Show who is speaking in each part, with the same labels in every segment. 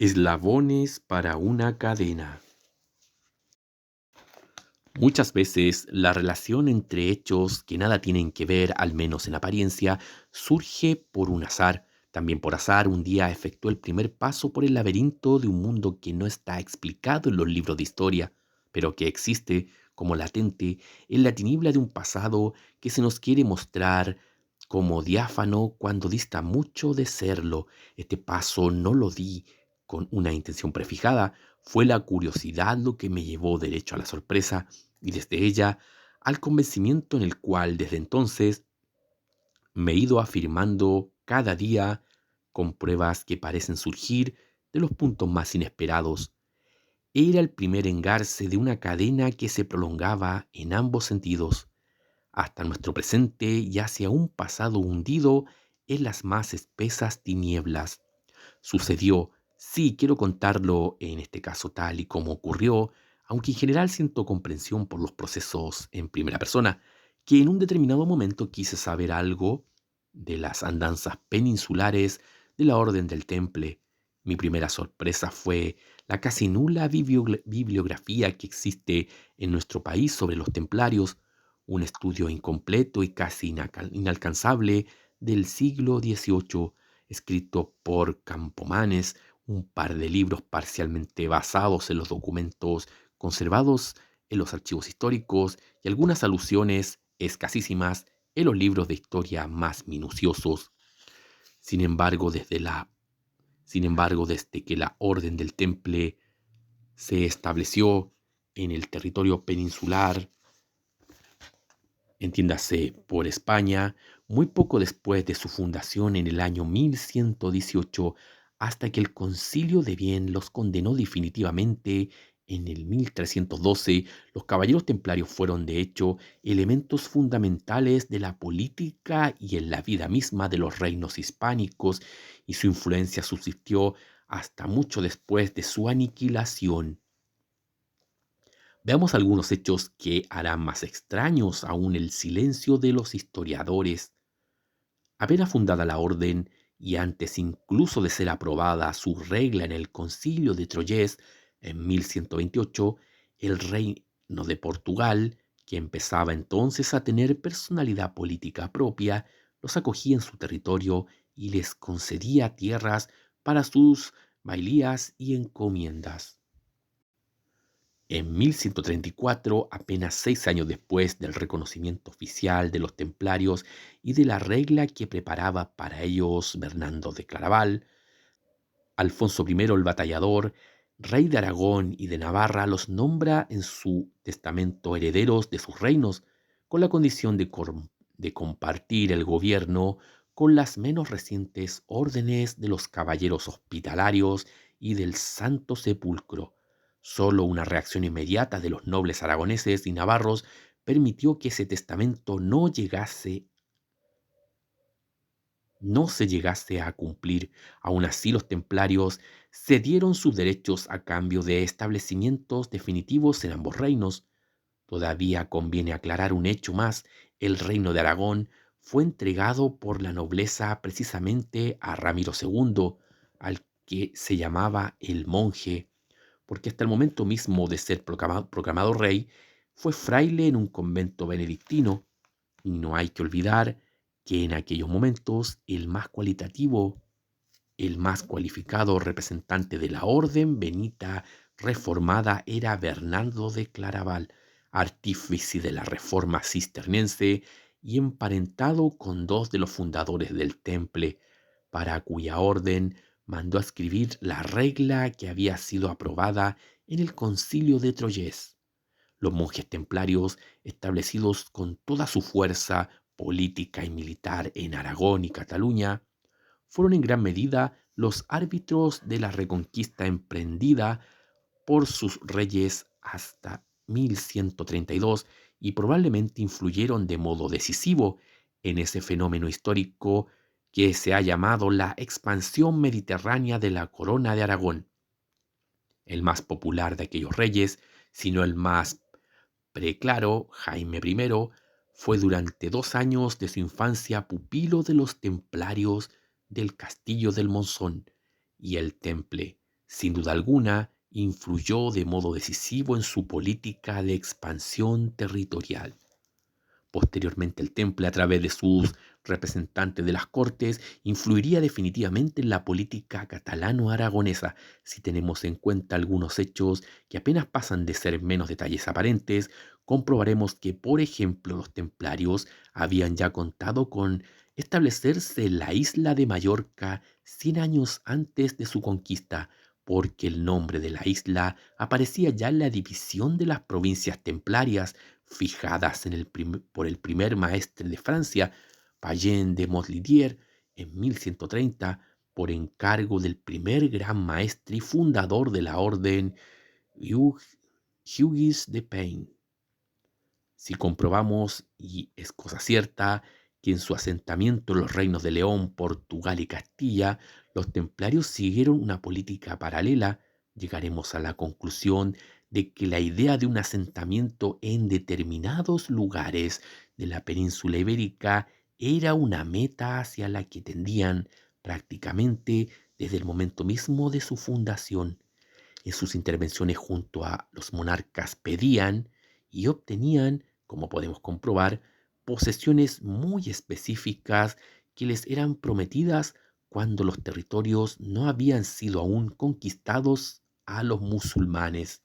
Speaker 1: Eslabones para una cadena. Muchas veces la relación entre hechos que nada tienen que ver, al menos en apariencia, surge por un azar. También por azar, un día efectuó el primer paso por el laberinto de un mundo que no está explicado en los libros de historia, pero que existe como latente en la tiniebla de un pasado que se nos quiere mostrar como diáfano cuando dista mucho de serlo. Este paso no lo di con una intención prefijada, fue la curiosidad lo que me llevó derecho a la sorpresa y desde ella al convencimiento en el cual desde entonces me he ido afirmando cada día con pruebas que parecen surgir de los puntos más inesperados. Era el primer engarce de una cadena que se prolongaba en ambos sentidos, hasta nuestro presente y hacia un pasado hundido en las más espesas tinieblas. Sucedió, sí, quiero contarlo en este caso tal y como ocurrió, aunque en general siento comprensión por los procesos en primera persona, que en un determinado momento quise saber algo de las andanzas peninsulares de la Orden del Temple. Mi primera sorpresa fue la casi nula bibliografía que existe en nuestro país sobre los templarios, un estudio incompleto y casi inalcanzable del siglo XVIII escrito por Campomanes, un par de libros parcialmente basados en los documentos conservados en los archivos históricos y algunas alusiones escasísimas en los libros de historia más minuciosos. Sin embargo, desde que la Orden del Temple se estableció en el territorio peninsular, entiéndase por España, muy poco después de su fundación en el año 1118, hasta que el Concilio de Vienne los condenó definitivamente en el 1312, los caballeros templarios fueron de hecho elementos fundamentales de la política y en la vida misma de los reinos hispánicos, y su influencia subsistió hasta mucho después de su aniquilación. Veamos algunos hechos que harán más extraños aún el silencio de los historiadores. Apenas fundada la orden y antes incluso de ser aprobada su regla en el Concilio de Troyes en 1128, el reino de Portugal, que empezaba entonces a tener personalidad política propia, los acogía en su territorio y les concedía tierras para sus bailías y encomiendas. En 1134, apenas 6 años después del reconocimiento oficial de los templarios y de la regla que preparaba para ellos Bernardo de Claraval, Alfonso I el Batallador, rey de Aragón y de Navarra, los nombra en su testamento herederos de sus reinos, con la condición de compartir el gobierno con las menos recientes órdenes de los caballeros hospitalarios y del Santo Sepulcro. Solo una reacción inmediata de los nobles aragoneses y navarros permitió que ese testamento no se llegase a cumplir. Aun así, los templarios cedieron sus derechos a cambio de establecimientos definitivos en ambos reinos. Todavía conviene aclarar un hecho más: el reino de Aragón fue entregado por la nobleza precisamente a Ramiro II, al que se llamaba el Monje, porque hasta el momento mismo de ser proclamado rey, fue fraile en un convento benedictino. Y no hay que olvidar que en aquellos momentos el más cualificado representante de la orden benita reformada era Bernardo de Claraval, artífice de la reforma cisterciense y emparentado con dos de los fundadores del Temple, para cuya orden mandó a escribir la regla que había sido aprobada en el Concilio de Troyes. Los monjes templarios, establecidos con toda su fuerza política y militar en Aragón y Cataluña, fueron en gran medida los árbitros de la reconquista emprendida por sus reyes hasta 1132 y probablemente influyeron de modo decisivo en ese fenómeno histórico que se ha llamado la expansión mediterránea de la corona de Aragón. El más popular de aquellos reyes, sino el más preclaro, Jaime I, fue durante 2 años de su infancia pupilo de los templarios del castillo del Monzón y el Temple, Sin duda alguna, influyó de modo decisivo en su política de expansión territorial. Posteriormente, el Temple, a través de sus representantes de las Cortes, influiría definitivamente en la política catalano-aragonesa, si tenemos en cuenta algunos hechos que apenas pasan de ser menos detalles aparentes. Comprobaremos que, por ejemplo, los templarios habían ya contado con establecerse en la isla de Mallorca 100 años antes de su conquista, porque el nombre de la isla aparecía ya en la división de las provincias templarias fijadas por el primer maestre de Francia, Payen de Montlidier, en 1130, por encargo del primer gran maestre y fundador de la orden, Hugues de Payne. Si comprobamos, y es cosa cierta, que en su asentamiento en los reinos de León, Portugal y Castilla, los templarios siguieron una política paralela, llegaremos a la conclusión de que la idea de un asentamiento en determinados lugares de la península ibérica era una meta hacia la que tendían prácticamente desde el momento mismo de su fundación. En sus intervenciones junto a los monarcas pedían y obtenían, como podemos comprobar, posesiones muy específicas que les eran prometidas cuando los territorios no habían sido aún conquistados a los musulmanes.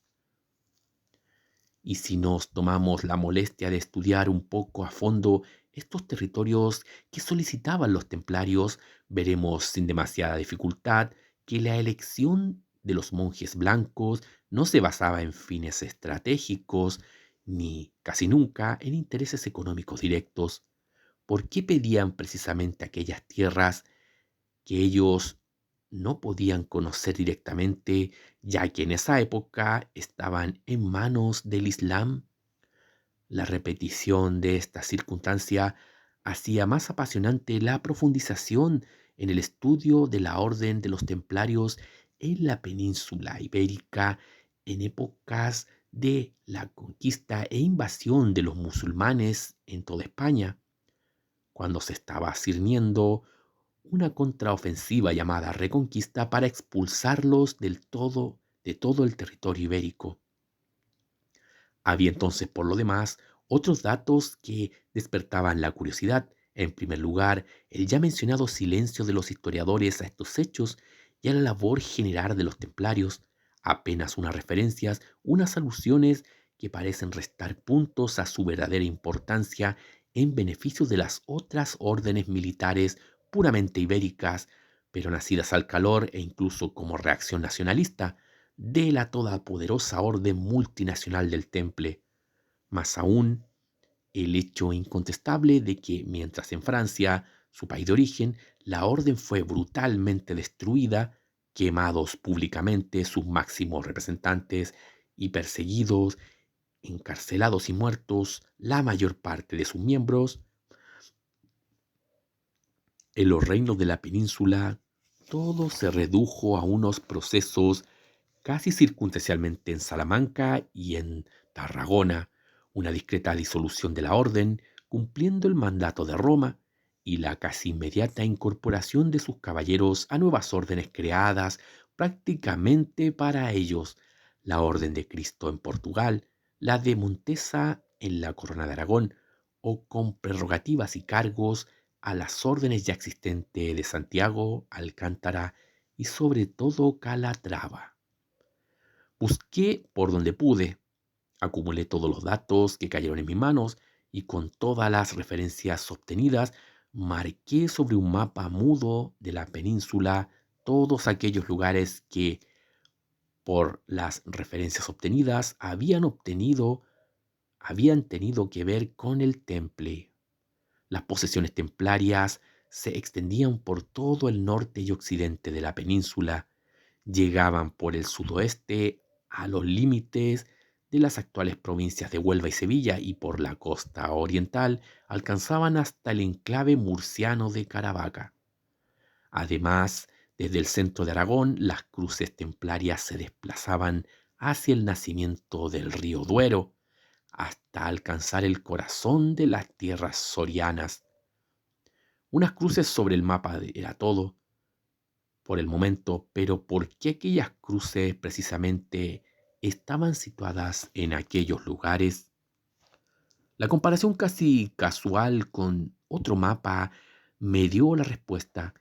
Speaker 1: Y si nos tomamos la molestia de estudiar un poco a fondo estos territorios que solicitaban los templarios, veremos sin demasiada dificultad que la elección de los monjes blancos no se basaba en fines estratégicos ni casi nunca en intereses económicos directos. ¿Por qué pedían precisamente aquellas tierras que ellos no podían conocer directamente, ya que en esa época estaban en manos del Islam? La repetición de esta circunstancia hacía más apasionante la profundización en el estudio de la orden de los templarios en la península ibérica en épocas de la conquista e invasión de los musulmanes en toda España, cuando se estaba sirviendo una contraofensiva llamada Reconquista para expulsarlos de todo el territorio ibérico. Había entonces, por lo demás, otros datos que despertaban la curiosidad. En primer lugar, el ya mencionado silencio de los historiadores a estos hechos y a la labor general de los templarios, apenas unas referencias, unas alusiones que parecen restar puntos a su verdadera importancia en beneficio de las otras órdenes militares puramente ibéricas, pero nacidas al calor e incluso como reacción nacionalista de la todopoderosa orden multinacional del Temple. Más aún, el hecho incontestable de que mientras en Francia, su país de origen, la orden fue brutalmente destruida, quemados públicamente sus máximos representantes y perseguidos, encarcelados y muertos la mayor parte de sus miembros, en los reinos de la península todo se redujo a unos procesos casi circunstancialmente en Salamanca y en Tarragona, una discreta disolución de la orden, cumpliendo el mandato de Roma, y la casi inmediata incorporación de sus caballeros a nuevas órdenes creadas prácticamente para ellos, la Orden de Cristo en Portugal, la de Montesa en la Corona de Aragón, o con prerrogativas y cargos a las órdenes ya existentes de Santiago, Alcántara y sobre todo Calatrava. Busqué por donde pude, acumulé todos los datos que cayeron en mis manos y con todas las referencias obtenidas, marqué sobre un mapa mudo de la península todos aquellos lugares que, por las referencias obtenidas, habían tenido que ver con el Temple. Las posesiones templarias se extendían por todo el norte y occidente de la península, llegaban por el sudoeste a los límites de las actuales provincias de Huelva y Sevilla y por la costa oriental alcanzaban hasta el enclave murciano de Caravaca. Además, desde el centro de Aragón, las cruces templarias se desplazaban hacia el nacimiento del río Duero, hasta alcanzar el corazón de las tierras sorianas. Unas cruces sobre el mapa era todo, por el momento, pero ¿por qué aquellas cruces precisamente estaban situadas en aquellos lugares? La comparación casi casual con otro mapa me dio la respuesta.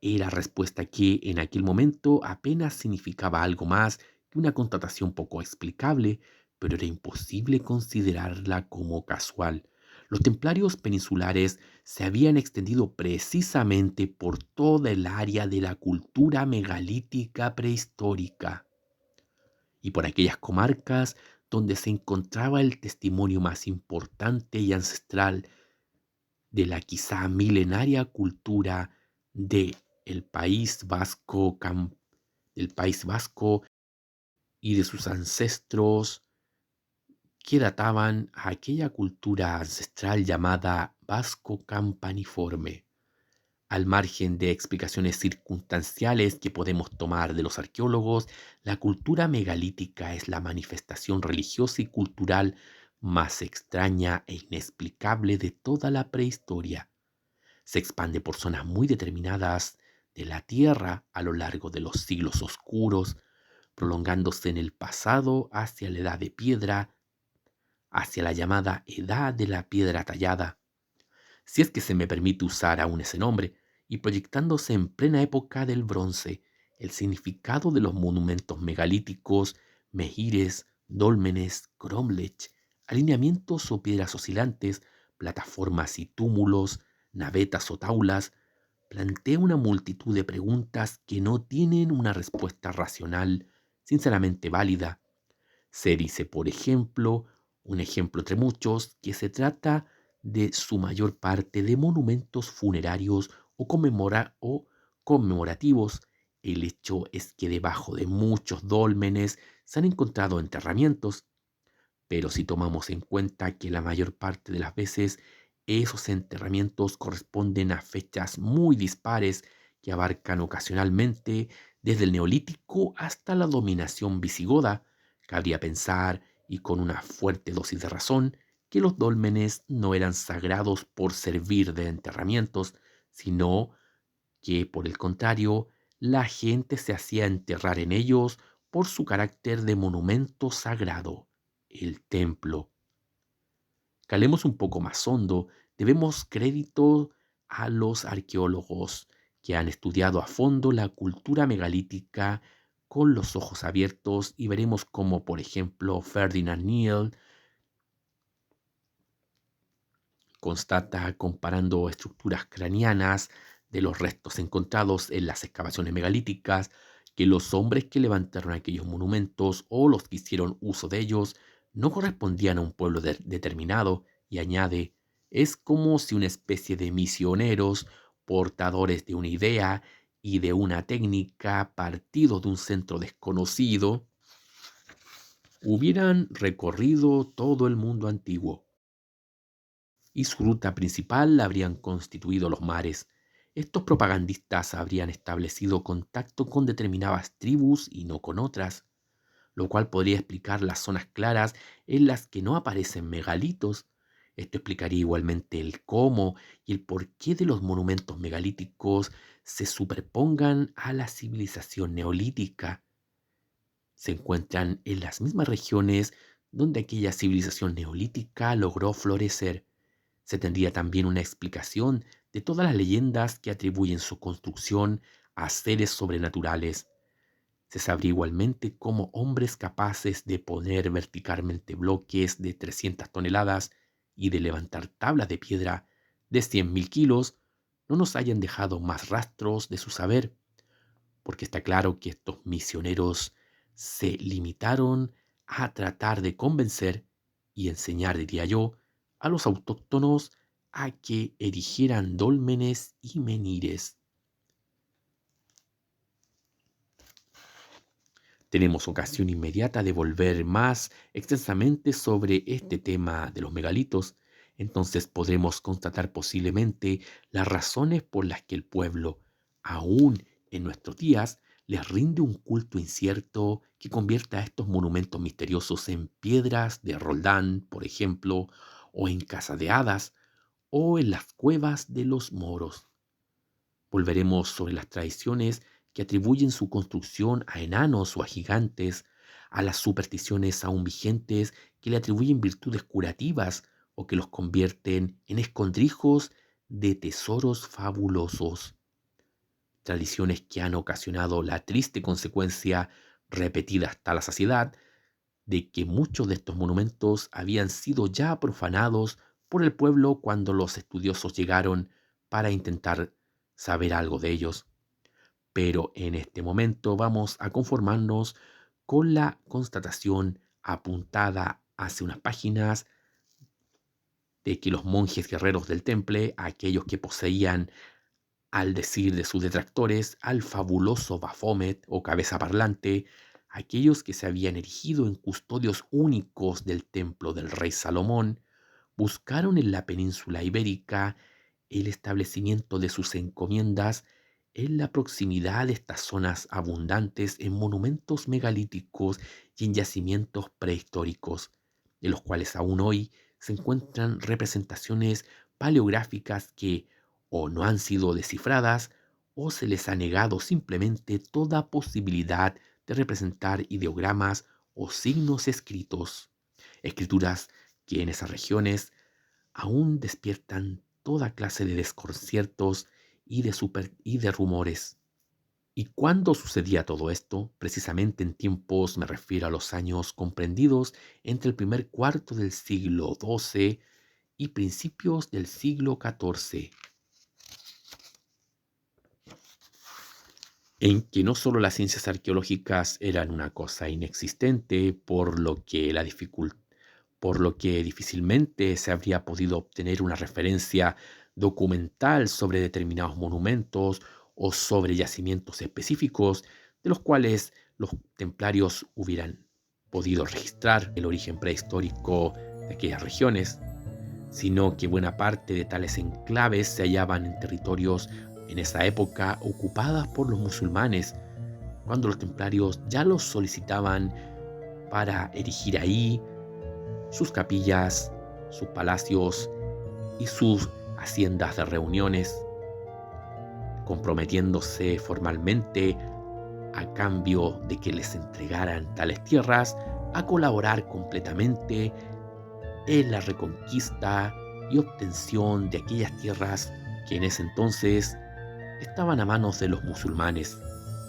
Speaker 1: Era respuesta que en aquel momento apenas significaba algo más que una constatación poco explicable, pero era imposible considerarla como casual. Los templarios peninsulares se habían extendido precisamente por toda el área de la cultura megalítica prehistórica y por aquellas comarcas donde se encontraba el testimonio más importante y ancestral de la quizá milenaria cultura de el país vasco, del país vasco y de sus ancestros que databan a aquella cultura ancestral llamada vasco campaniforme. Al margen de explicaciones circunstanciales que podemos tomar de los arqueólogos, la cultura megalítica es la manifestación religiosa y cultural más extraña e inexplicable de toda la prehistoria. Se expande por zonas muy determinadas de la Tierra a lo largo de los siglos oscuros, prolongándose en el pasado hacia la Edad de Piedra, hacia la llamada Edad de la Piedra Tallada, si es que se me permite usar aún ese nombre, y proyectándose en plena época del bronce. El significado de los monumentos megalíticos, mejires, dólmenes, cromlech, alineamientos o piedras oscilantes, plataformas y túmulos, navetas o taulas, plantea una multitud de preguntas que no tienen una respuesta racional, sinceramente válida. Se dice, por ejemplo, un ejemplo entre muchos, que se trata de su mayor parte de monumentos funerarios o conmemorativos. El hecho es que debajo de muchos dólmenes se han encontrado enterramientos, pero si tomamos en cuenta que la mayor parte de las veces esos enterramientos corresponden a fechas muy dispares que abarcan ocasionalmente desde el Neolítico hasta la dominación visigoda, cabría pensar, y con una fuerte dosis de razón, que los dólmenes no eran sagrados por servir de enterramientos, sino que, por el contrario, la gente se hacía enterrar en ellos por su carácter de monumento sagrado, el templo. Calemos un poco más hondo, debemos crédito a los arqueólogos que han estudiado a fondo la cultura megalítica con los ojos abiertos y veremos cómo, por ejemplo, Ferdinand Neal constata comparando estructuras craneanas de los restos encontrados en las excavaciones megalíticas que los hombres que levantaron aquellos monumentos o los que hicieron uso de ellos no correspondían a un pueblo determinado y añade, es como si una especie de misioneros, portadores de una idea y de una técnica partidos de un centro desconocido, hubieran recorrido todo el mundo antiguo y su ruta principal la habrían constituido los mares. Estos propagandistas habrían establecido contacto con determinadas tribus y no con otras, lo cual podría explicar las zonas claras en las que no aparecen megalitos. Esto explicaría igualmente el cómo y el porqué de los monumentos megalíticos se superpongan a la civilización neolítica. Se encuentran en las mismas regiones donde aquella civilización neolítica logró florecer. Se tendría también una explicación de todas las leyendas que atribuyen su construcción a seres sobrenaturales. Se sabría igualmente cómo hombres capaces de poner verticalmente bloques de 300 toneladas y de levantar tablas de piedra de 100.000 kilos no nos hayan dejado más rastros de su saber, porque está claro que estos misioneros se limitaron a tratar de convencer y enseñar, diría yo, a los autóctonos a que erigieran dólmenes y menires. Tenemos ocasión inmediata de volver más extensamente sobre este tema de los megalitos, entonces podremos constatar posiblemente las razones por las que el pueblo, aún en nuestros días, les rinde un culto incierto que convierta a estos monumentos misteriosos en piedras de Roldán, por ejemplo, o en casa de hadas, o en las cuevas de los moros. Volveremos sobre las tradiciones que atribuyen su construcción a enanos o a gigantes, a las supersticiones aún vigentes que le atribuyen virtudes curativas o que los convierten en escondrijos de tesoros fabulosos. Tradiciones que han ocasionado la triste consecuencia, repetida hasta la saciedad, de que muchos de estos monumentos habían sido ya profanados por el pueblo cuando los estudiosos llegaron para intentar saber algo de ellos. Pero en este momento vamos a conformarnos con la constatación apuntada hace unas páginas de que los monjes guerreros del temple, aquellos que poseían, al decir de sus detractores, al fabuloso Baphomet o cabeza parlante, aquellos que se habían erigido en custodios únicos del templo del rey Salomón, buscaron en la península ibérica el establecimiento de sus encomiendas en la proximidad de estas zonas abundantes en monumentos megalíticos y en yacimientos prehistóricos, de los cuales aún hoy se encuentran representaciones paleográficas que o no han sido descifradas o se les ha negado simplemente toda posibilidad de representar ideogramas o signos escritos, escrituras que en esas regiones aún despiertan toda clase de desconciertos y de rumores. ¿Y cuándo sucedía todo esto? Precisamente en tiempos, me refiero a los años comprendidos entre el primer cuarto del siglo XII y principios del siglo XIV, en que no solo las ciencias arqueológicas eran una cosa inexistente, por lo que difícilmente se habría podido obtener una referencia documental sobre determinados monumentos o sobre yacimientos específicos de los cuales los templarios hubieran podido registrar el origen prehistórico de aquellas regiones, sino que buena parte de tales enclaves se hallaban en territorios en esa época ocupadas por los musulmanes, cuando los templarios ya los solicitaban para erigir ahí sus capillas, sus palacios y sus haciendas de reuniones, comprometiéndose formalmente a cambio de que les entregaran tales tierras a colaborar completamente en la reconquista y obtención de aquellas tierras que en ese entonces estaban a manos de los musulmanes,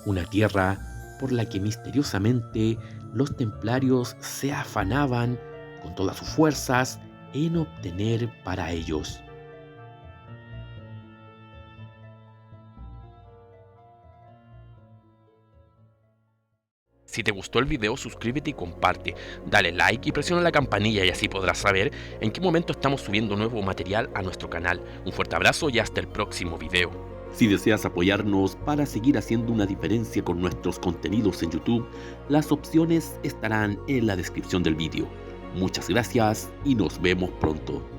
Speaker 1: una tierra por la que misteriosamente los templarios se afanaban con todas sus fuerzas en obtener para ellos. Si te gustó el video, suscríbete y comparte. Dale like y presiona la campanilla y así podrás saber en qué momento estamos subiendo nuevo material a nuestro canal. Un fuerte abrazo y hasta el próximo video. Si deseas apoyarnos para seguir haciendo una diferencia con nuestros contenidos en YouTube, las opciones estarán en la descripción del video. Muchas gracias y nos vemos pronto.